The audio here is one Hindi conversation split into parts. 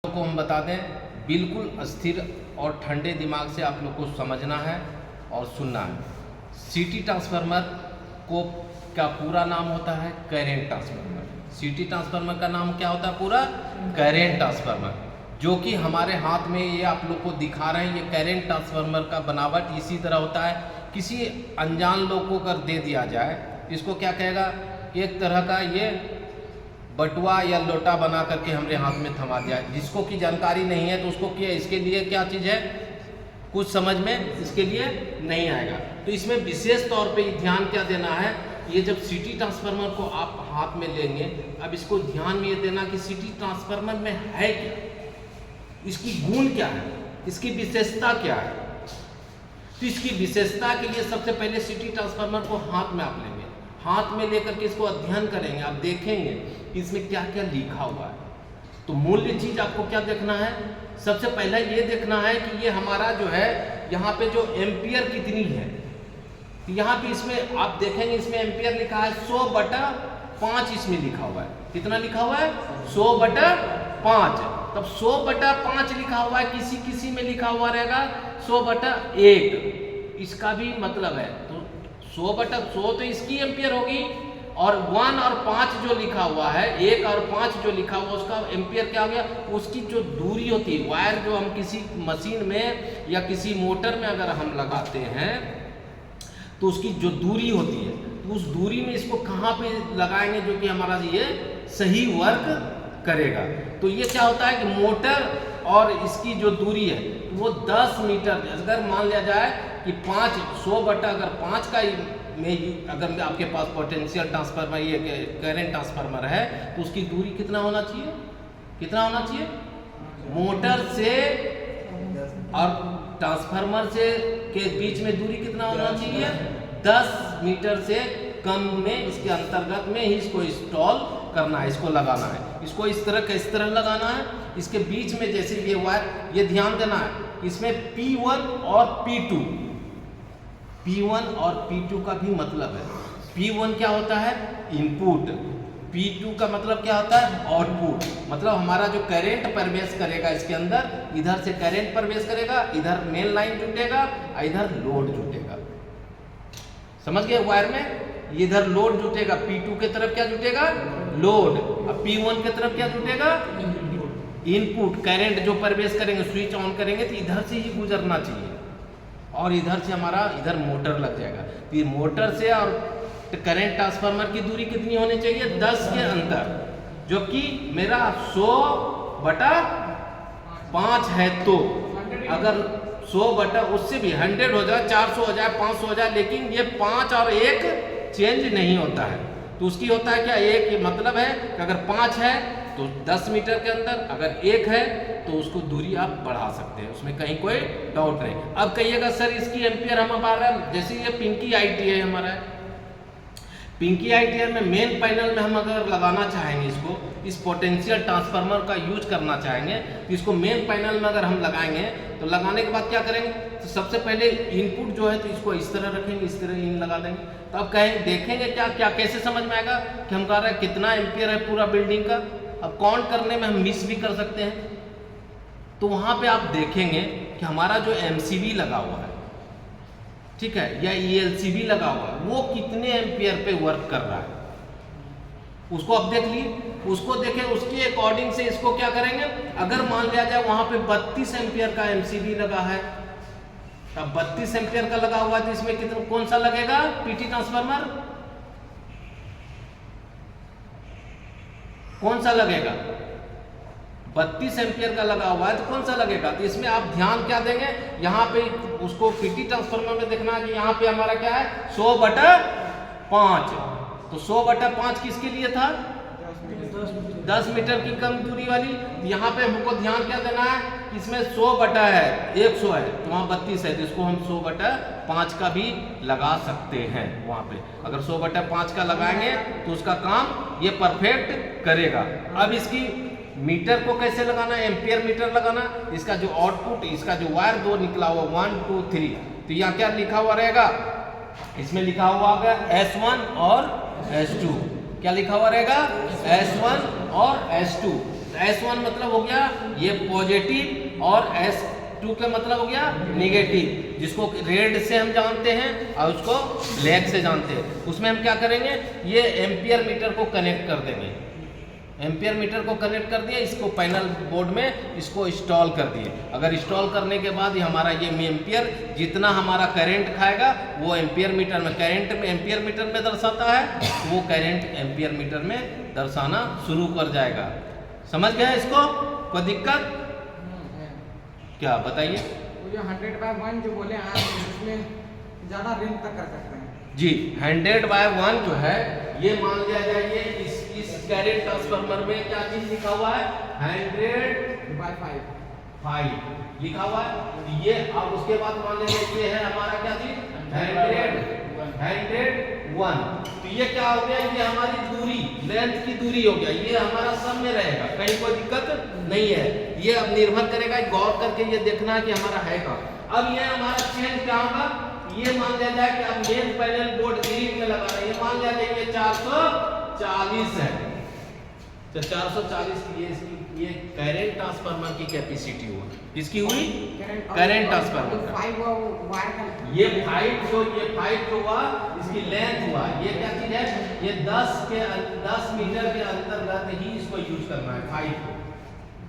को हम बता दें, बिल्कुल स्थिर और ठंडे दिमाग से आप लोग को समझना है और सुनना है। सिटी ट्रांसफार्मर को का पूरा नाम होता है करंट ट्रांसफार्मर। सिटी ट्रांसफार्मर का नाम क्या होता है पूरा? करंट ट्रांसफार्मर, जो कि हमारे हाथ में ये आप लोग को दिखा रहे हैं। ये करंट ट्रांसफार्मर का बनावट इसी तरह होता है। किसी अनजान लोग को अगर दे दिया जाए, इसको क्या कहेगा, एक तरह का ये बटुआ या लोटा बना करके हमारे हाथ में थमा दिया। जिसको की जानकारी नहीं है तो उसको क्या, इसके लिए क्या चीज़ है, कुछ समझ में इसके लिए नहीं आएगा। तो इसमें विशेष तौर पे ध्यान क्या देना है, ये जब सिटी ट्रांसफार्मर को आप हाथ में लेंगे, अब इसको ध्यान में ये देना कि सिटी ट्रांसफार्मर में है क्या, इसकी गुण क्या है, इसकी विशेषता क्या है। तो इसकी विशेषता के लिए सबसे पहले सिटी ट्रांसफार्मर को हाथ में आप लेंगे, हाथ में लेकर के इसको अध्ययन करेंगे, आप देखेंगे कि इसमें क्या क्या लिखा हुआ है। तो मूल्य चीज आपको क्या देखना है, सबसे पहला ये देखना है कि ये हमारा जो है यहाँ पे जो एम्पियर कितनी है। यहाँ पे इसमें आप देखेंगे, इसमें एम्पियर लिखा है 100/5 इसमें लिखा हुआ है। कितना लिखा हुआ है? 100/5। तब 100/5 लिखा हुआ है, किसी किसी में लिखा हुआ रहेगा 100/1। इसका भी मतलब है, तो 100/100 तो इसकी एम्पियर होगी, और 1 और 5 जो लिखा हुआ है, 1 और 5 जो लिखा हुआ उसका एम्पियर क्या हो गया, उसकी जो दूरी होती है, वायर जो हम किसी मशीन में या किसी मोटर में अगर हम लगाते हैं तो उसकी जो दूरी होती है, तो उस दूरी में इसको कहाँ पे लगाएंगे जो कि हमारा ये सही वर्क करेगा। तो ये क्या होता है कि मोटर और इसकी जो दूरी है वो 10 मीटर, अगर मान लिया जाए कि 100/5 का में अगर आपके पास पोटेंशियल ट्रांसफार्मर, ये करंट ट्रांसफार्मर है, तो उसकी दूरी कितना होना चाहिए, कितना होना चाहिए, मोटर से और ट्रांसफार्मर से के बीच में दूरी कितना होना चाहिए, 10 मीटर से कम में, इसके अंतर्गत में ही इसको इंस्टॉल करना है, इसको लगाना है। इसको इस तरह किस तरह लगाना है, इसके बीच में जैसे ये वायर, ये ध्यान देना है, इसमें P1 और P2, P1 और P2 का भी मतलब है। P1 क्या होता है, इनपुट, P2 का मतलब क्या होता है, आउटपुट। मतलब हमारा जो करंट प्रवेश करेगा इसके अंदर, इधर से करंट प्रवेश करेगा, इधर मेन लाइन जुटेगा, इधर लोड जुटेगा। समझ गए वायर में, इधर लोड जुटेगा, P2 के तरफ क्या जुटेगा, लोड, और P1 के तरफ क्या जुटेगा, इनपुट। करंट जो प्रवेश करेंगे, स्विच ऑन करेंगे तो इधर से ही गुजरना चाहिए, और इधर से हमारा इधर मोटर लग जाएगा। फिर मोटर से और करंट ट्रांसफार्मर की दूरी कितनी होनी चाहिए, 10 के अंदर, जो कि मेरा 100/5 है। तो अगर 100 उससे भी 100 हो जाए, 400 हो जाए, 500 हो जाए, लेकिन ये 5 और 1 चेंज नहीं होता है। तो उसकी होता है क्या, एक, ये मतलब है कि अगर 5 है तो 10 मीटर के अंदर, अगर 1 है तो उसको दूरी आप बढ़ा सकते हैं, उसमें कहीं कोई डाउट नहीं। अब कहिएगा सर इसकी एम्पियर हम हमारा, जैसे ये पिंकी ITI हमारा है, पिंकी ITI में मेन पैनल में हम अगर लगाना चाहेंगे, इसको इस पोटेंशियल ट्रांसफार्मर का यूज करना चाहेंगे, तो इसको मेन पैनल में अगर हम लगाएंगे, तो लगाने के बाद क्या करेंगे, तो सबसे पहले इनपुट जो है तो इसको इस तरह रखेंगे, इस तरह इन लगा देंगे। तो अब कहेंगे, देखेंगे क्या क्या कैसे समझ में आएगा कि हम कह रहे हैं कितना एम्पियर है पूरा बिल्डिंग का। अब काउंट करने में हम मिस भी कर सकते हैं। तो वहां पे आप देखेंगे कि हमारा जो MCB लगा हुआ है, ठीक है, या ELCB लगा हुआ है, वो कितने एम्पियर पे वर्क कर रहा है, उसको अब देख लिए, उसको देखें, उसके अकॉर्डिंग से इसको क्या करेंगे। अगर मान लिया जाए वहां पे 32 एम्पियर का MCB लगा है, तब 32 एम्पियर का लगा हुआ है, तो इसमें कितना, कौन सा लगेगा, PT ट्रांसफार्मर, कौन सा लगेगा, 32 एम्पियर का लगा हुआ है, तो कौन सा लगेगा। तो इसमें आप ध्यान क्या देंगे, यहाँ पे उसको PT ट्रांसफार्मर में देखना है कि यहाँ पे हमारा क्या है, 100/5। तो 100/5 किसके लिए था, 10 मीटर की कम दूरी वाली। यहाँ पे हमको ध्यान क्या देना है, इसमें 100 है, 100 है, तो वहाँ 32 है, तो इसको हम 100/5 का भी लगा सकते हैं। वहाँ पे अगर 100/5 का लगाएंगे तो उसका काम ये परफेक्ट करेगा। अब इसकी मीटर को कैसे लगाना है, एम्पियर मीटर लगाना। इसका जो आउटपुट, इसका जो वायर दो निकला हुआ 1 2 3, तो यहाँ क्या लिखा हुआ रहेगा, इसमें लिखा हुआ होगा S1 और S2। क्या लिखा हुआ रहेगा, S1 और S2। S1 मतलब हो गया ये पॉजिटिव और S2 का मतलब हो गया नेगेटिव, जिसको रेड से हम जानते हैं और उसको ब्लैक से जानते हैं। उसमें हम क्या करेंगे, ये एम्पियर मीटर को कनेक्ट कर देंगे। एम्पियर मीटर को कनेक्ट कर दिया, इसको पैनल बोर्ड में इसको इंस्टॉल कर दिए। अगर इंस्टॉल करने के बाद ये हमारा ये एम्पियर जितना हमारा करंट खाएगा वो एम्पियर मीटर में, करंट में एम्पियर मीटर में दर्शाता है, वो करंट एम्पियर मीटर में दर्शाना शुरू कर जाएगा। समझ गए इसको? कोई दिक्कत क्या बताइए? वो जो 100/1 जो बोले आप, उसमें ज़्यादा रेंज तक कर सकते हैं जी। 100/1 जो है ये मान लिया जाए, इस करंट ट्रांसफार्मर में क्या चीज लिखा हुआ है, 100/5 लिखा हुआ है। ये अब उसके बाद मान लीजिए ये है हमारा क्या चीज 101। तो ये क्या हो गया, ये हमारी दूरी, लेंथ की दूरी हो गया, ये हमारा सब में रहेगा, कहीं कोई दिक्कत नहीं है। ये अब निर्भर करेगा, गौर करके ये देखना है कि हमारा है का। अब ये हमारा चेंज क्या होगा, ये मान लिया जाए कि अब मेन पैनल बोर्ड ग्रिड में लगा रहे हैं, मान लिया जाए ये 440 है, तो 440 की ये करंट ट्रांसफार्मर की कैपेसिटी हुआ। किसकी हुई? Current transformer. ये 5 जो हुआ, इसकी लेंथ हुआ, ये क्या चीज है, ये 10 मीटर के अंतर्गत ही इसको यूज करना है 5 को।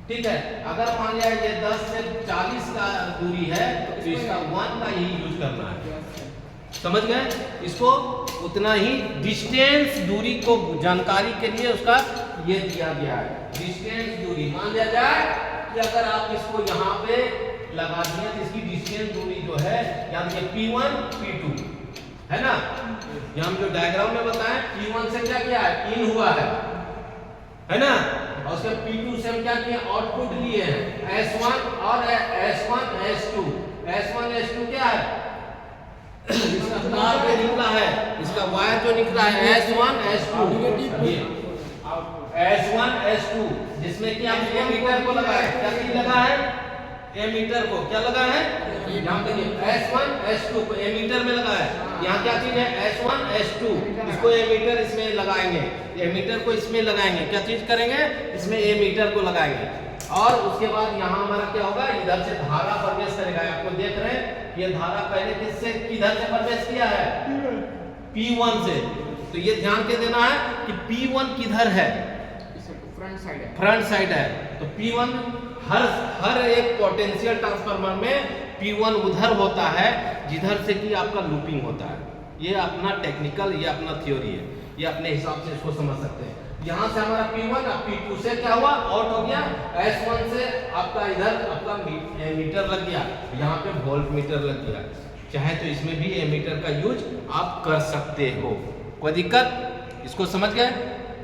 ठीक है, अगर मान लिया ये 10 से 40 का दूरी है तो इसका 1 का ही यूज करना है। समझ गए? इसको उतना ही डिस्टेंस दूरी को जानकारी के लिए उसका ये दिया गया है, डिस्टेंस दूरी। मान लिया जाए कि अगर आप इसको यहाँ पे लगा दिए तो इसकी डिस्टेंस दूरी जो है, यानी कि P1 P2 है ना, ये हम जो डायग्राम में बताएं, P1 से क्या किया है, इन हुआ है ना, और उसके P2 से हम क्या किए, आउटपुट लिए हैं S1 और S1 S2। S1 S2 क्या है, इसका तार पे निकला है, इसका वायर जो निकला है S1 S2, S1 S2, जिसमें कि हम एमीटर को लगाए, क्या चीज लगा है, एमीटर को क्या लगा है, यहाँ देखिए S1 S2 को एमीटर में लगा है। यहाँ क्या चीज है, S1 S2, इसको एमीटर इसमें लगाएंगे, एमीटर को इसमें लगाएंगे, क्या चीज करेंगे, इसमें एमीटर को लगाएंगे। और उसके बाद यहाँ हमारा क्या होगा, इधर से धारा प्रवेश करेगा। आपको देख रहे हैं ये धारा पहले किससे, किधर से प्रवेश किया है, P1 से। तो ये ध्यान के देना है कि P1 किधर है, फ्रंट साइड है। तो P1 हर एक पोटेंशियल ट्रांसफार्मर में P1 उधर होता है जिधर से कि आपका लूपिंग होता है। ये अपना टेक्निकल, ये अपना थ्योरी है, ये अपने हिसाब से इसको समझ सकते हैं। यहाँ से हमारा P1 और P2 से क्या हुआ, आउट हो गया, S1 से आपका इधर आपका मीटर लग गया, यहाँ पे वोल्ट मीटर लग गया। चाहे तो इसमें भी एमीटर का यूज आप कर सकते हो, कोई दिक्कत? इसको समझ गए?